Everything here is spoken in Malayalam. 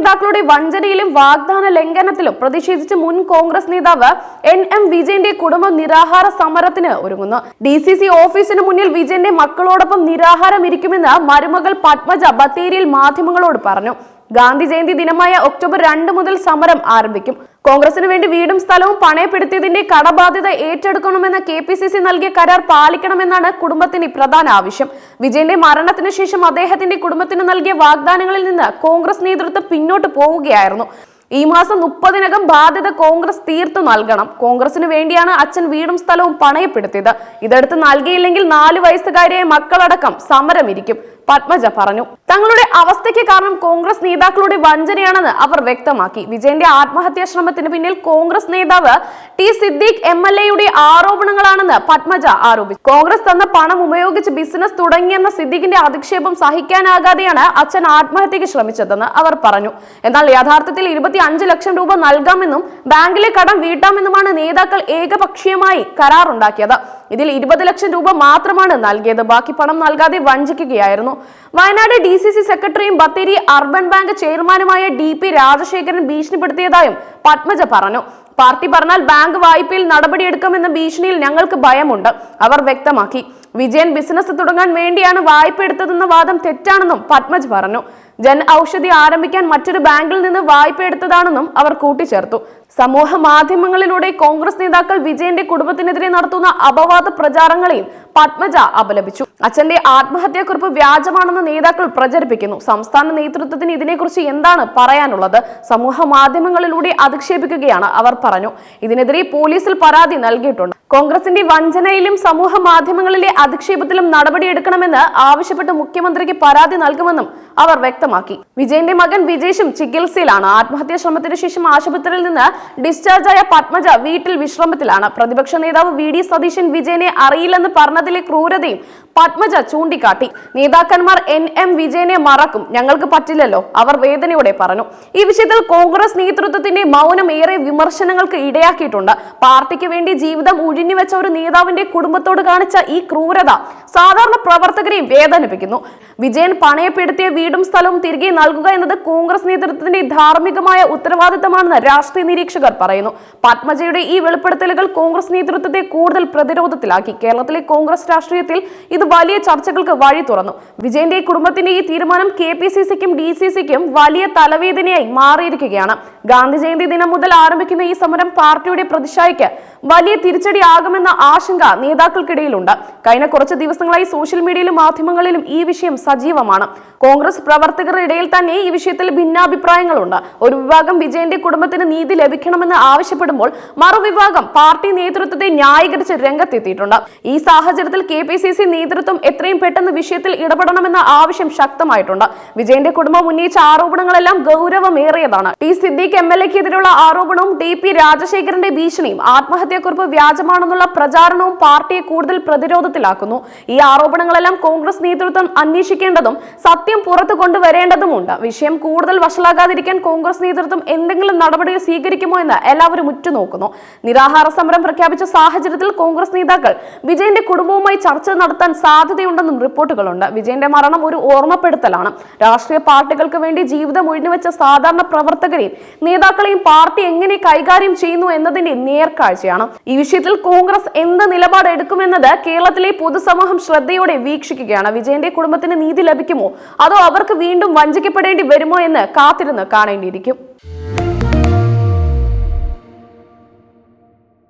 നേതാക്കളുടെ വഞ്ചനയിലും വാഗ്ദാന ലംഘനത്തിലും പ്രതിഷേധിച്ച് മുൻ കോൺഗ്രസ് നേതാവ് NM വിജയന്റെ കുടുംബം നിരാഹാര സമരത്തിന് ഒരുങ്ങുന്നു. DCC ഓഫീസിന് മുന്നിൽ വിജയന്റെ മക്കളോടൊപ്പം നിരാഹാരം ഇരിക്കുമെന്ന് മരുമകൾ പത്മജ ബത്തേരിയിൽ മാധ്യമങ്ങളോട് പറഞ്ഞു. ഗാന്ധി ജയന്തി ദിനമായ ഒക്ടോബർ 2 മുതൽ സമരം ആരംഭിക്കും. കോൺഗ്രസിന് വേണ്ടി വീടും സ്ഥലവും പണയപ്പെടുത്തിയതിന്റെ കടബാധ്യത ഏറ്റെടുക്കണമെന്ന KPCC നൽകിയ കരാർ പാലിക്കണമെന്നാണ് കുടുംബത്തിന്റെ പ്രധാന ആവശ്യം. വിജയന്റെ മരണത്തിന് ശേഷം അദ്ദേഹത്തിന്റെ കുടുംബത്തിന് നൽകിയ വാഗ്ദാനങ്ങളിൽ നിന്ന് കോൺഗ്രസ് നേതൃത്വം പിന്നോട്ട് പോവുകയായിരുന്നു. ഈ മാസം 30-നകം ബാധ്യത കോൺഗ്രസ് തീർത്തു നൽകണം. കോൺഗ്രസിന് വേണ്ടിയാണ് അച്ഛൻ വീടും സ്ഥലവും പണയപ്പെടുത്തിയത്. ഇതെടുത്ത് നൽകിയില്ലെങ്കിൽ 4 വയസ്സുകാരിയായ മക്കളടക്കം സമരം ഇരിക്കും, പത്മജ പറഞ്ഞു. തങ്ങളുടെ അവസ്ഥയ്ക്ക് കാരണം കോൺഗ്രസ് നേതാക്കളുടെ വഞ്ചനയാണെന്ന് അവർ വ്യക്തമാക്കി. വിജയന്റെ ആത്മഹത്യാ ശ്രമത്തിന് പിന്നിൽ കോൺഗ്രസ് നേതാവ് T സിദ്ദീഖ് MLA ആരോപണങ്ങളാണെന്ന് പത്മജ ആരോപിച്ചു. കോൺഗ്രസ് തന്ന പണം ഉപയോഗിച്ച് ബിസിനസ് തുടങ്ങിയെന്ന സിദ്ദീഖിന്റെ അധിക്ഷേപം സഹിക്കാനാകാതെയാണ് അച്ഛൻ ആത്മഹത്യക്ക് ശ്രമിച്ചതെന്ന് അവർ പറഞ്ഞു. എന്നാൽ യഥാർത്ഥത്തിൽ 25 ലക്ഷം രൂപ നൽകാമെന്നും ബാങ്കിലെ കടം വീട്ടാമെന്നുമാണ് നേതാക്കൾ ഏകപക്ഷീയമായി കരാറുണ്ടാക്കിയത്. ഇതിൽ 20 ലക്ഷം രൂപ മാത്രമാണ് നൽകിയത്. ബാക്കി പണം നൽകാതെ വഞ്ചിക്കുകയായിരുന്നു. വയനാട് DCC സെക്രട്ടറിയും ബത്തേരി അർബൻ ബാങ്ക് ചെയർമാനുമായ DP രാജശേഖരൻ ഭീഷണിപ്പെടുത്തിയതായും പത്മജ പറഞ്ഞു. പാർട്ടി പറഞ്ഞാൽ ബാങ്ക് വായ്പയിൽ നടപടിയെടുക്കുമെന്ന ഭീഷണിയിൽ ഞങ്ങൾക്ക് ഭയമുണ്ട്, അവർ വ്യക്തമാക്കി. വിജയൻ ബിസിനസ് തുടങ്ങാൻ വേണ്ടിയാണ് വായ്പ എടുത്തതെന്ന വാദം തെറ്റാണെന്നും പത്മജ പറഞ്ഞു. ജൻ ഔഷധി ആരംഭിക്കാൻ മറ്റൊരു ബാങ്കിൽ നിന്ന് വായ്പ എടുത്തതാണെന്നും അവർ കൂട്ടിച്ചേർത്തു. സമൂഹ മാധ്യമങ്ങളിലൂടെ കോൺഗ്രസ് നേതാക്കൾ വിജയന്റെ കുടുംബത്തിനെതിരെ നടത്തുന്ന അപവാദ പ്രചാരങ്ങളെയും പത്മജ അപലപിച്ചു. അച്ഛന്റെ ആത്മഹത്യാക്കുറിപ്പ് വ്യാജമാണെന്ന് നേതാക്കൾ പ്രചരിപ്പിക്കുന്നു. സംസ്ഥാന നേതൃത്വത്തിന് ഇതിനെക്കുറിച്ച് എന്താണ് പറയാനുള്ളത്? സമൂഹ മാധ്യമങ്ങളിലൂടെ അധിക്ഷേപിക്കുകയാണ്, അവർ പറഞ്ഞു. ഇതിനെതിരെ പോലീസിൽ പരാതി നൽകിയിട്ടുണ്ട്. കോൺഗ്രസിന്റെ വഞ്ചനയിലും സമൂഹ മാധ്യമങ്ങളിലെ അധിക്ഷേപത്തിലും നടപടിയെടുക്കണമെന്ന് ആവശ്യപ്പെട്ട് മുഖ്യമന്ത്രിക്ക് പരാതി നൽകുമെന്നും അവർ വ്യക്തമാക്കി. വിജയന്റെ മകൻ വിജേഷും ചികിത്സയിലാണ്. ആത്മഹത്യാ ശ്രമത്തിന് ശേഷം ആശുപത്രിയിൽ നിന്ന് ഡിസ്ചാർജായ പത്മജ വീട്ടിൽ വിശ്രമത്തിലാണ്. പ്രതിപക്ഷ നേതാവ് VD സതീശൻ വിജയനെ അറിയില്ലെന്ന് പറഞ്ഞതിലെ ക്രൂരതയും പത്മജ ചൂണ്ടിക്കാട്ടി. നേതാക്കന്മാർ NM വിജയനെ മറക്കും, ഞങ്ങൾക്ക് പറ്റില്ലല്ലോ, അവർ വേദനയോടെ പറഞ്ഞു. ഈ വിഷയത്തിൽ കോൺഗ്രസ് നേതൃത്വത്തിന്റെ മൗനം ഏറെ വിമർശനങ്ങൾക്ക് ഇടയാക്കിയിട്ടുണ്ട്. പാർട്ടിക്ക് വേണ്ടി ജീവിതം ഉഴിഞ്ഞുവെച്ച ഒരു നേതാവിന്റെ കുടുംബത്തോട് കാണിച്ച ഈ ക്രൂരത സാധാരണ പ്രവർത്തകരെയും വേദനിപ്പിക്കുന്നു. വിജയൻ പണയപ്പെടുത്തിയ വീടും സ്ഥലവും തിരികെ നൽകുക എന്നത് കോൺഗ്രസ് നേതൃത്വത്തിന്റെ ധാർമ്മികമായ ഉത്തരവാദിത്തമാണെന്ന് രാഷ്ട്രീയ നിരീക്ഷകർ പറയുന്നു. പത്മജയുടെ ഈ വെളിപ്പെടുത്തലുകൾ കോൺഗ്രസ് നേതൃത്വത്തെ കൂടുതൽ പ്രതിരോധത്തിലാക്കി. കേരളത്തിലെ കോൺഗ്രസ് രാഷ്ട്രീയത്തിൽ ഇത് വലിയ ചർച്ചകൾക്ക് വഴി തുറന്നു. വിജയന്റെ കുടുംബത്തിന്റെ ഈ തീരുമാനം KPCCക്കും DCCക്കും വലിയ തലവേദനയായി മാറിയിരിക്കുകയാണ്. ഗാന്ധി ജയന്തി ദിനം മുതൽ ആരംഭിക്കുന്ന ഈ സമരം പാർട്ടിയുടെ പ്രതിച്ഛായയ്ക്ക് വലിയ തിരിച്ചടിയാകുമെന്ന ആശങ്ക നേതാക്കൾക്കിടയിലുണ്ട്. കഴിഞ്ഞ കുറച്ച് ദിവസങ്ങളായി സോഷ്യൽ മീഡിയയിലും മാധ്യമങ്ങളിലും ഈ വിഷയം സജീവമാണ്. കോൺഗ്രസ് പ്രവർത്തകരുടെ ഇടയിൽ തന്നെ ഈ വിഷയത്തിൽ ഭിന്നാഭിപ്രായങ്ങളുണ്ട്. ഒരു വിഭാഗം വിജയന്റെ കുടുംബത്തിന് നീതി ലഭിക്കണമെന്ന് ആവശ്യപ്പെടുമ്പോൾ മറുവിഭാഗം പാർട്ടി നേതൃത്വത്തെ ന്യായീകരിച്ച് രംഗത്തെത്തിയിട്ടുണ്ട്. ഈ സാഹചര്യത്തിൽ KPCC നേതൃത്വം എത്രയും പെട്ടെന്ന് വിഷയത്തിൽ ഇടപെടണമെന്ന ആവശ്യം ശക്തമായിട്ടുണ്ട്. വിജയന്റെ കുടുംബം ഉന്നയിച്ച ആരോപണങ്ങളെല്ലാം ഗൗരവമേറിയതാണ്. T സിദ്ദീഖ് MLAക്കെതിരെയുള്ള ആരോപണവും DP രാജശേഖരന്റെ ഭീഷണിയും ആത്മഹത്യാക്കുറിപ്പ് വ്യാജമാണെന്നുള്ള പ്രചാരണവും പാർട്ടിയെ കൂടുതൽ പ്രതിരോധത്തിലാക്കുന്നു. ഈ ആരോപണങ്ങളെല്ലാം കോൺഗ്രസ് നേതൃത്വം അന്വേഷിക്കേണ്ടതും സത്യം പുറത്തു കൊണ്ടുവരേണ്ടതുമുണ്ട്. വിഷയം കൂടുതൽ വഷളാകാതിരിക്കാൻ കോൺഗ്രസ് നേതൃത്വം എന്തെങ്കിലും നടപടി സ്വീകരിക്കുമോ എന്ന് എല്ലാവരും ഉറ്റുനോക്കുന്നു. നിരാഹാര സമരം പ്രഖ്യാപിച്ച സാഹചര്യത്തിൽ കോൺഗ്രസ് നേതാക്കൾ വിജയന്റെ കുടുംബവുമായി ചർച്ച നടത്താൻ സാധ്യതയുണ്ടെന്നും റിപ്പോർട്ടുകളുണ്ട്. വിജയന്റെ മരണം ഒരു ഓർമ്മപ്പെടുത്തലാണ്. രാഷ്ട്രീയ പാർട്ടികൾക്ക് വേണ്ടി ജീവിതം ഒഴിഞ്ഞുവെച്ച സാധാരണ പ്രവർത്തകരെയും നേതാക്കളെയും പാർട്ടി എങ്ങനെ കൈകാര്യം ചെയ്യുന്നു എന്നതിന്റെ നേർക്കാഴ്ചയാണ്. ഈ വിഷയത്തിൽ കോൺഗ്രസ് എന്ത് നിലപാട് എടുക്കുമെന്നത് കേരളത്തിലെ പൊതുസമൂഹം ശ്രദ്ധയോടെ വീക്ഷിക്കുകയാണ്. വിജയന്റെ കുടുംബത്തിന് നീതി ലഭിക്കുമോ അതോ അവർക്ക് വീണ്ടും വഞ്ചിക്കപ്പെടേണ്ടി വരുമോ എന്ന് കാത്തിരുന്ന് കാണേണ്ടിയിരിക്കും.